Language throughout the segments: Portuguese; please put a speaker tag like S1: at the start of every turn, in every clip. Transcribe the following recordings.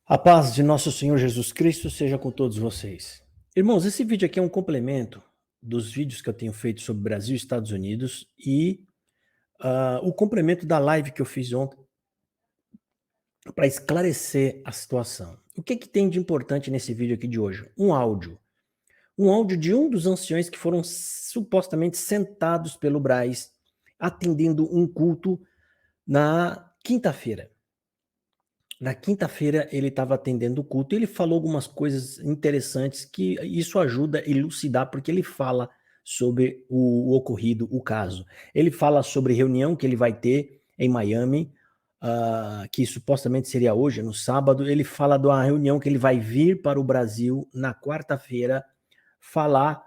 S1: A paz de nosso Senhor Jesus Cristo seja com todos vocês. Irmãos, esse vídeo aqui é um complemento dos vídeos que eu tenho feito sobre Brasil e Estados Unidos e o complemento da live que eu fiz ontem para esclarecer a situação. O que tem de importante nesse vídeo aqui de hoje? Um áudio. Um áudio de um dos anciões que foram supostamente sentados pelo Braz atendendo um culto na quinta-feira. Na quinta-feira ele estava atendendo o culto e ele falou algumas coisas interessantes que isso ajuda a elucidar, porque ele fala sobre o ocorrido, o caso. Ele fala sobre reunião que ele vai ter em Miami, que supostamente seria hoje, no sábado. Ele fala de uma reunião que ele vai vir para o Brasil na quarta-feira falar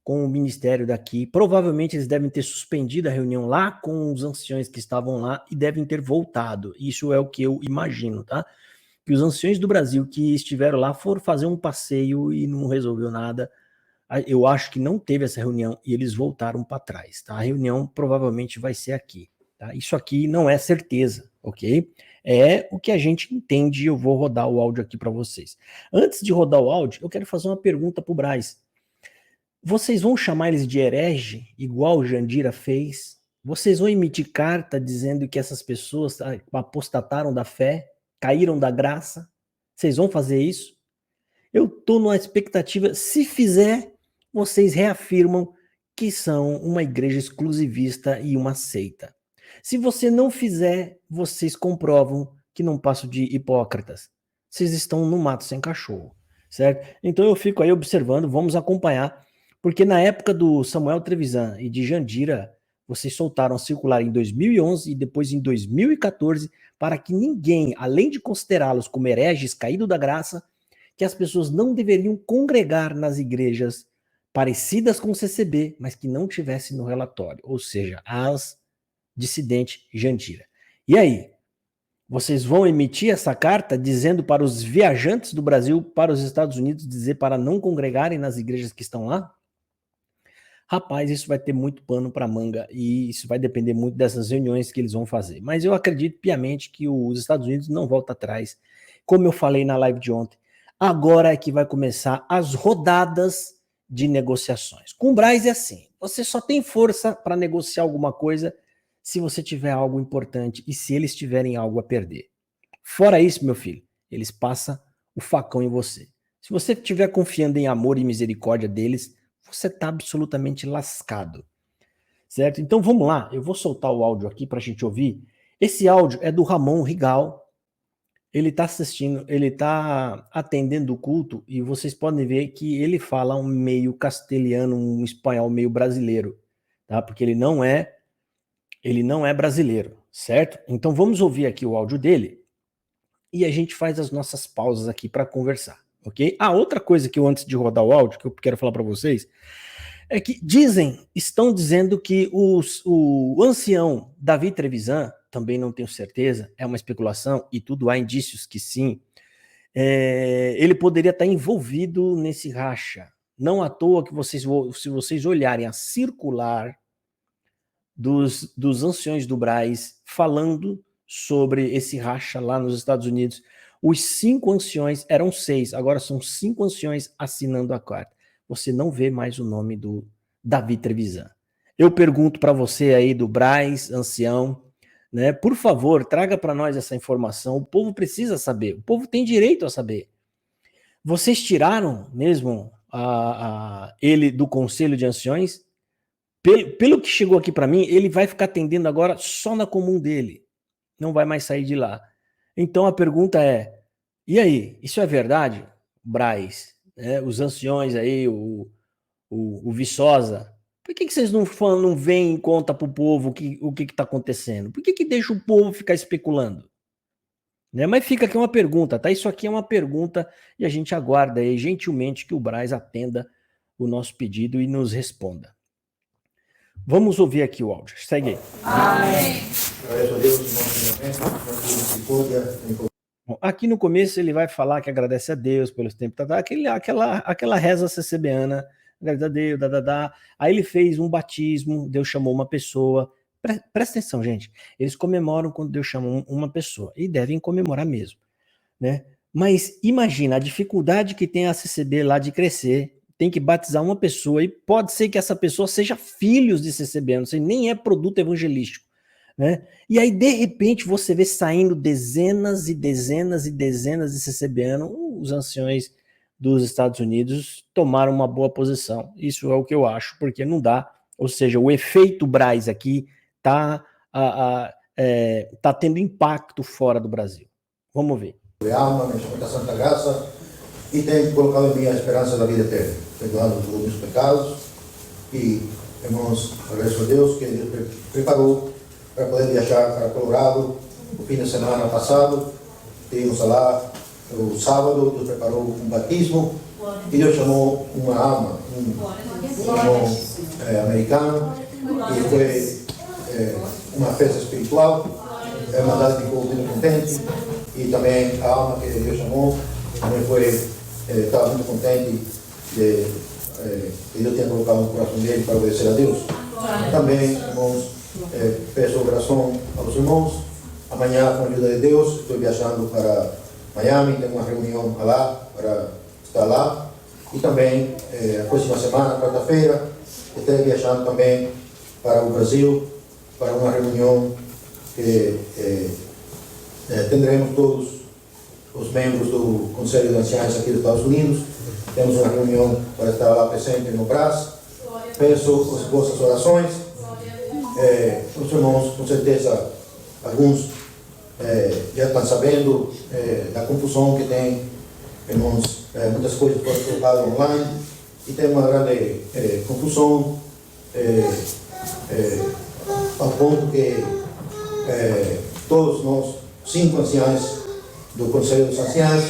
S1: com o ministério daqui. Provavelmente eles devem ter suspendido a reunião lá com os anciões que estavam lá e devem ter voltado. Isso é o que eu imagino, tá? Que os anciões do Brasil que estiveram lá foram fazer um passeio e não resolveu nada. Eu acho que não teve essa reunião e eles voltaram para trás, tá? A reunião provavelmente vai ser aqui, tá? Isso aqui não é certeza, ok? É o que a gente entende e eu vou rodar o áudio aqui para vocês. Antes de rodar o áudio, eu quero fazer uma pergunta para o Braz. Vocês vão chamar eles de herege, igual o Jandira fez? Vocês vão emitir carta dizendo que essas pessoas apostataram da fé, caíram da graça? Vocês vão fazer isso? Eu estou numa expectativa, se fizer, vocês reafirmam que são uma igreja exclusivista e uma seita. Se você não fizer, vocês comprovam que não passam de hipócritas. Vocês estão no mato sem cachorro, certo? Então eu fico aí observando, vamos acompanhar, porque na época do Samuel Trevisan e de Jandira, vocês soltaram circular em 2011 e depois em 2014 para que ninguém, além de considerá-los como hereges caídos da graça, que as pessoas não deveriam congregar nas igrejas parecidas com o CCB, mas que não tivessem no relatório, ou seja, as dissidente Jandira. E aí, vocês vão emitir essa carta dizendo para os viajantes do Brasil para os Estados Unidos dizer para não congregarem nas igrejas que estão lá? Rapaz, isso vai ter muito pano para manga e isso vai depender muito dessas reuniões que eles vão fazer. Mas eu acredito piamente que os Estados Unidos não voltam atrás. Como eu falei na live de ontem, agora é que vai começar as rodadas de negociações. Com o Braz é assim, você só tem força para negociar alguma coisa se você tiver algo importante e se eles tiverem algo a perder. Fora isso, meu filho, eles passam o facão em você. Se você estiver confiando em amor e misericórdia deles, você está absolutamente lascado, certo? Então vamos lá, eu vou soltar o áudio aqui para a gente ouvir. Esse áudio é do Ramon Rigal, ele está assistindo, ele está atendendo o culto e vocês podem ver que ele fala um meio castelhano, um espanhol meio brasileiro, tá? Porque ele não é brasileiro, certo? Então vamos ouvir aqui o áudio dele e a gente faz as nossas pausas aqui para conversar, ok? Outra coisa que eu, antes de rodar o áudio, que eu quero falar para vocês, é que estão dizendo que o ancião Davi Trevisan, também não tenho certeza, é uma especulação, e tudo há indícios que sim, ele poderia estar envolvido nesse racha. Não à toa que se vocês olharem a circular dos anciões do Braz falando sobre esse racha lá nos Estados Unidos, os 5 anciões, eram 6, agora são 5 anciões assinando a carta. Você não vê mais o nome do Davi Trevisan. Eu pergunto para você aí do Braz, ancião, né? Por favor, traga para nós essa informação. O povo precisa saber. O povo tem direito a saber. Vocês tiraram mesmo ele do Conselho de Anciões? Pelo que chegou aqui para mim, ele vai ficar atendendo agora só na comum dele. Não vai mais sair de lá. Então a pergunta é: e aí, isso é verdade, Braz? Os anciões aí, o Viçosa, por que vocês não vêm e contam para o povo o que está acontecendo? Por que deixa o povo ficar especulando? Né? Mas fica aqui uma pergunta, tá? Isso aqui é uma pergunta e a gente aguarda aí gentilmente que o Braz atenda o nosso pedido e nos responda. Vamos ouvir aqui o áudio. Segue aí. Amém. Bom, aqui no começo ele vai falar que agradece a Deus pelos tempos, aquela reza CCBana, agradece a Deus, Aí ele fez um batismo, Deus chamou uma pessoa. Presta atenção, gente. Eles comemoram quando Deus chama uma pessoa e devem comemorar mesmo, né? Mas imagina a dificuldade que tem a CCB lá de crescer, tem que batizar uma pessoa e pode ser que essa pessoa seja filhos de CCB, não sei, nem é produto evangelístico, né? E aí, de repente, você vê saindo dezenas e dezenas e dezenas de CCBanos, os anciões dos Estados Unidos tomaram uma boa posição. Isso é o que eu acho, porque não dá. Ou seja, o efeito Braz aqui está tá tendo impacto fora do Brasil. Vamos ver.
S2: De alma, me encheu da santa graça e tenho colocado minha esperança na vida eterna, perdoando todos os meus pecados e, irmãos, agradeço a Deus que Ele preparou para poder viajar para Colorado o fim de semana passado. Tínhamos lá o sábado, Deus preparou um batismo e Deus chamou uma alma, um irmão americano, e foi uma festa espiritual. A Irmandade ficou muito contente e também a alma que Deus chamou também estava muito contente de Deus ter colocado no coração dele para obedecer a Deus. Também, irmãos, peço oração aos irmãos. Amanhã, com a ajuda de Deus, estou viajando para Miami, tenho uma reunião lá para estar lá. E também, a próxima semana, quarta-feira, estarei viajando também para o Brasil, para uma reunião que teremos todos os membros do Conselho de Anciães aqui dos Estados Unidos. Temos uma reunião para estar lá presente no Brás. Peço as vossas orações. Os irmãos, com certeza, alguns já estão sabendo da confusão que tem, irmãos, muitas coisas foram colocadas online e tem uma grande confusão ao ponto que todos nós, 5 anciãos do Conselho dos Anciãos,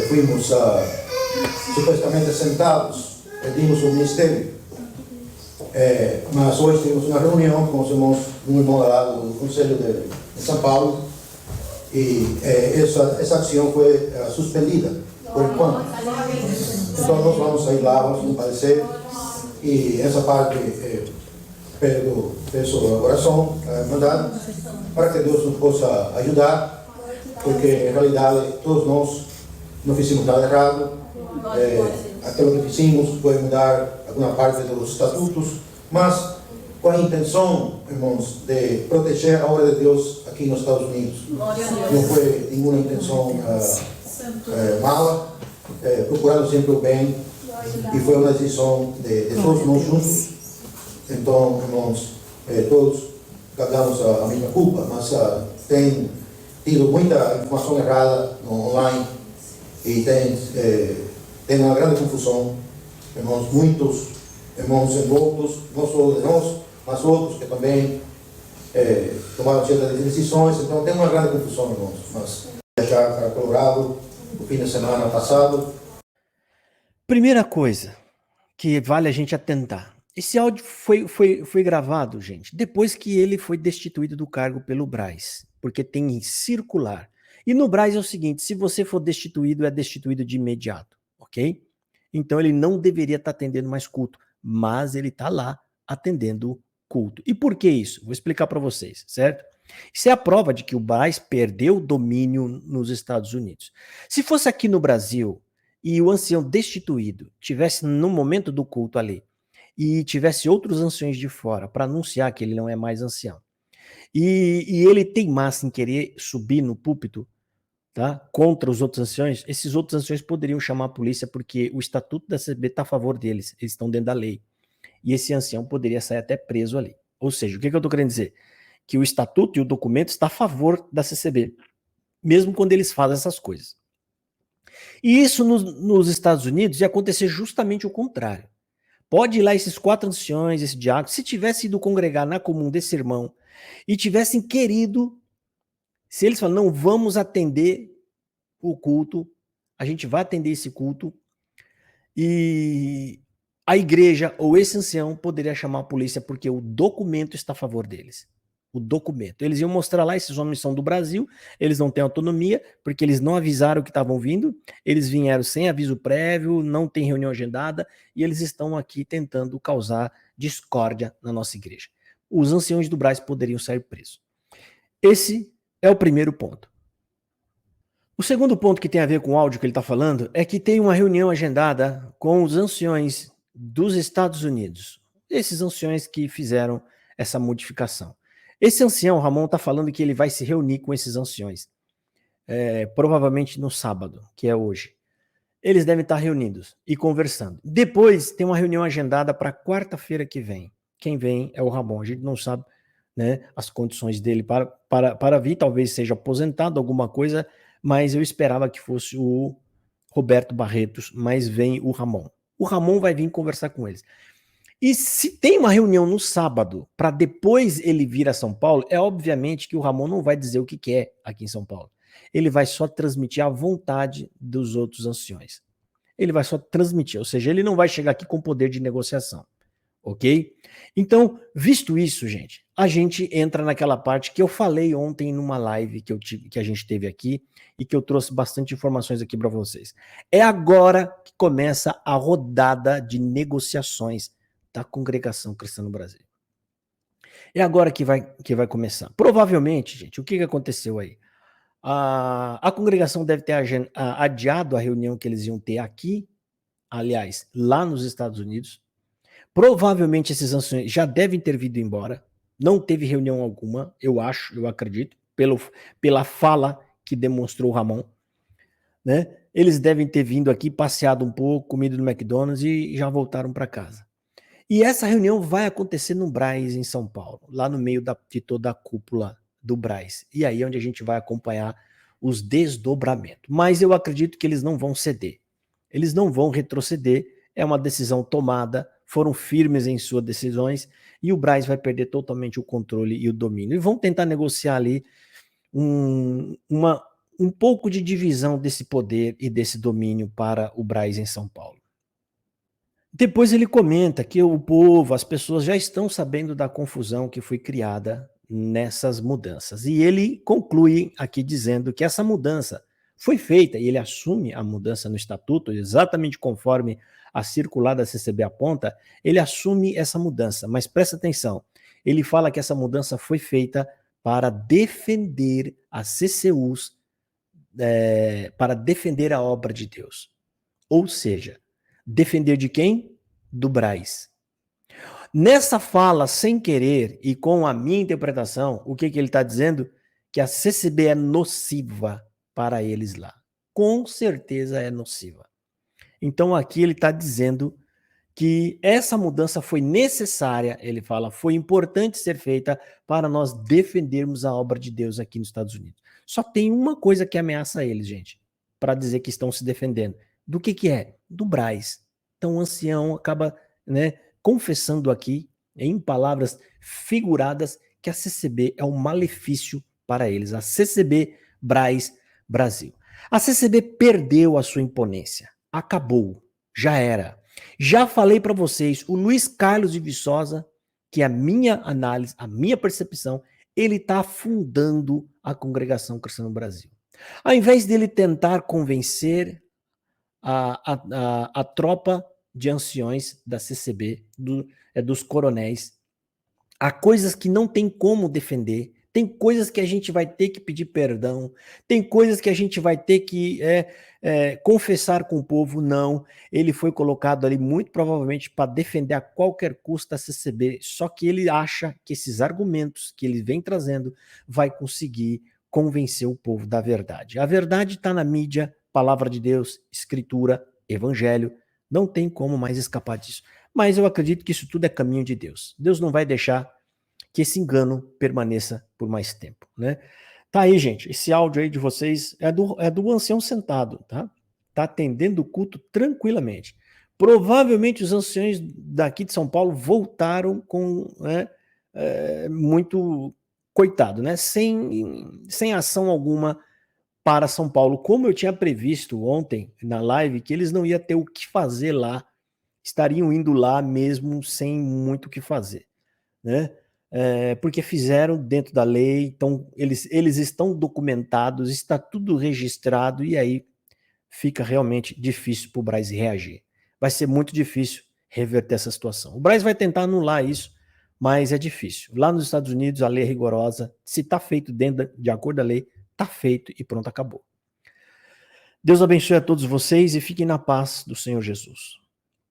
S2: fomos supostamente sentados, pedimos o ministério. Mas hoje tivemos uma reunião com os irmãos, um irmão lá do Conselho de São Paulo, e essa ação foi suspendida por enquanto. Então nós vamos sair lá, vamos comparecer, e essa parte peço a oração, a Irmandade, para que Deus nos possa ajudar, porque em realidade todos nós não fizemos nada errado. Aquilo que fizemos foi mudar alguma parte dos estatutos, mas com a intenção, irmãos, de proteger a obra de Deus aqui nos Estados Unidos. Não foi nenhuma intenção mala, procurando sempre o bem, e foi uma decisão de todos nós juntos. Então, irmãos, todos carregamos a mesma culpa, mas tem tido muita informação errada no online e tem uma grande confusão, irmãos, muitos irmãos envolvidos, não só de nós, mas outros que também tomaram certas decisões. Então tem uma grande confusão, irmãos. Mas viajar para Colorado o fim de semana passado.
S1: Primeira coisa que vale a gente atentar. Esse áudio foi gravado, gente, depois que ele foi destituído do cargo pelo Braz, porque tem em circular. E no Braz é o seguinte, se você for destituído, é destituído de imediato, ok? Então ele não deveria estar atendendo mais culto, mas ele está lá atendendo culto. E por que isso? Vou explicar para vocês, certo? Isso é a prova de que o Braz perdeu o domínio nos Estados Unidos. Se fosse aqui no Brasil e o ancião destituído tivesse no momento do culto ali e tivesse outros anciões de fora para anunciar que ele não é mais ancião, e ele teimasse em querer subir no púlpito, tá, contra os outros anciões, esses outros anciões poderiam chamar a polícia porque o estatuto da CCB está a favor deles, eles estão dentro da lei. E esse ancião poderia sair até preso ali. Ou seja, o que eu estou querendo dizer? Que o estatuto e o documento está a favor da CCB, mesmo quando eles fazem essas coisas. E isso nos Estados Unidos ia acontecer justamente o contrário. Pode ir lá esses 4 anciões, esse diácono, se tivesse ido congregar na comum desse irmão e tivessem querido, se eles falam, não, vamos atender o culto, a gente vai atender esse culto, e a igreja ou esse ancião poderia chamar a polícia porque o documento está a favor deles. O documento. Eles iam mostrar lá, esses homens são do Brasil, eles não têm autonomia, porque eles não avisaram que estavam vindo, eles vieram sem aviso prévio, não tem reunião agendada, e eles estão aqui tentando causar discórdia na nossa igreja. Os anciões do Braz poderiam sair presos. Esse é o primeiro ponto. O segundo ponto que tem a ver com o áudio que ele está falando é que tem uma reunião agendada com os anciões dos Estados Unidos. Esses anciões que fizeram essa modificação. Esse ancião, Ramon, está falando que ele vai se reunir com esses anciões. Provavelmente no sábado, que é hoje. Eles devem estar reunidos e conversando. Depois tem uma reunião agendada para quarta-feira que vem. Quem vem é o Ramon. A gente não sabe, né, as condições dele para vir. Talvez seja aposentado, alguma coisa, mas eu esperava que fosse o Roberto Barretos, mas vem o Ramon. O Ramon vai vir conversar com eles. E se tem uma reunião no sábado, para depois ele vir a São Paulo, é obviamente que o Ramon não vai dizer o que quer aqui em São Paulo. Ele vai só transmitir a vontade dos outros anciões. Ele vai só transmitir, ou seja, ele não vai chegar aqui com poder de negociação, ok? Então, visto isso, gente, a gente entra naquela parte que eu falei ontem numa live que a gente teve aqui e que eu trouxe bastante informações aqui para vocês. É agora que começa a rodada de negociações da Congregação Cristã no Brasil. É agora que vai começar. Provavelmente, gente, o que aconteceu aí? A congregação deve ter adiado a reunião que eles iam ter aqui, aliás, lá nos Estados Unidos. Provavelmente esses anciões já devem ter vindo embora. Não teve reunião alguma, eu acredito, pela fala que demonstrou o Ramon, né? Eles devem ter vindo aqui, passeado um pouco, comido no McDonald's e já voltaram para casa. E essa reunião vai acontecer no Braz, em São Paulo, lá no meio de toda a cúpula do Braz. E aí é onde a gente vai acompanhar os desdobramentos. Mas eu acredito que eles não vão ceder. Eles não vão retroceder. É uma decisão tomada, foram firmes em suas decisões e o Braz vai perder totalmente o controle e o domínio. E vão tentar negociar ali um pouco de divisão desse poder e desse domínio para o Braz em São Paulo. Depois ele comenta que o povo, as pessoas já estão sabendo da confusão que foi criada nessas mudanças. E ele conclui aqui dizendo que essa mudança foi feita, e ele assume a mudança no estatuto, exatamente conforme a circular da CCB aponta, ele assume essa mudança, mas presta atenção, ele fala que essa mudança foi feita para defender as CCUs, para defender a obra de Deus. Ou seja, defender de quem? Do Braz. Nessa fala, sem querer e com a minha interpretação, o que ele está dizendo? Que a CCB é nociva para eles lá. Com certeza é nociva. Então aqui ele está dizendo que essa mudança foi necessária, ele fala, foi importante ser feita para nós defendermos a obra de Deus aqui nos Estados Unidos. Só tem uma coisa que ameaça eles, gente, para dizer que estão se defendendo. Do que é? Do Braz. Então o ancião acaba, né, confessando aqui, em palavras figuradas, que a CCB é um malefício para eles. A CCB Braz Brasil. A CCB perdeu a sua imponência. Acabou. Já era. Já falei para vocês, o Luiz Carlos de Viçosa, que é a minha análise, a minha percepção, ele está afundando a Congregação Cristã no Brasil. Ao invés dele tentar convencer a tropa de anciões da CCB, dos coronéis, há coisas que não tem como defender, tem coisas que a gente vai ter que pedir perdão, tem coisas que a gente vai ter que confessar com o povo. Não, ele foi colocado ali muito provavelmente para defender a qualquer custo a CCB, só que ele acha que esses argumentos que ele vem trazendo vai conseguir convencer o povo da verdade. A verdade está na mídia, palavra de Deus, escritura, evangelho, não tem como mais escapar disso. Mas eu acredito que isso tudo é caminho de Deus. Deus não vai deixar que esse engano permaneça por mais tempo, né? Tá aí, gente, esse áudio aí de vocês é do ancião sentado, tá? Tá atendendo o culto tranquilamente. Provavelmente os anciões daqui de São Paulo voltaram com muito coitado, né? Sem ação alguma para São Paulo, como eu tinha previsto ontem na live, que eles não iam ter o que fazer lá, estariam indo lá mesmo sem muito o que fazer, né? Porque fizeram dentro da lei, então eles estão documentados, está tudo registrado, e aí fica realmente difícil para o Braz reagir. Vai ser muito difícil reverter essa situação. O Braz vai tentar anular isso, mas é difícil. Lá nos Estados Unidos a lei é rigorosa, se está feito de acordo com a lei, está feito e pronto, acabou. Deus abençoe a todos vocês e fiquem na paz do Senhor Jesus.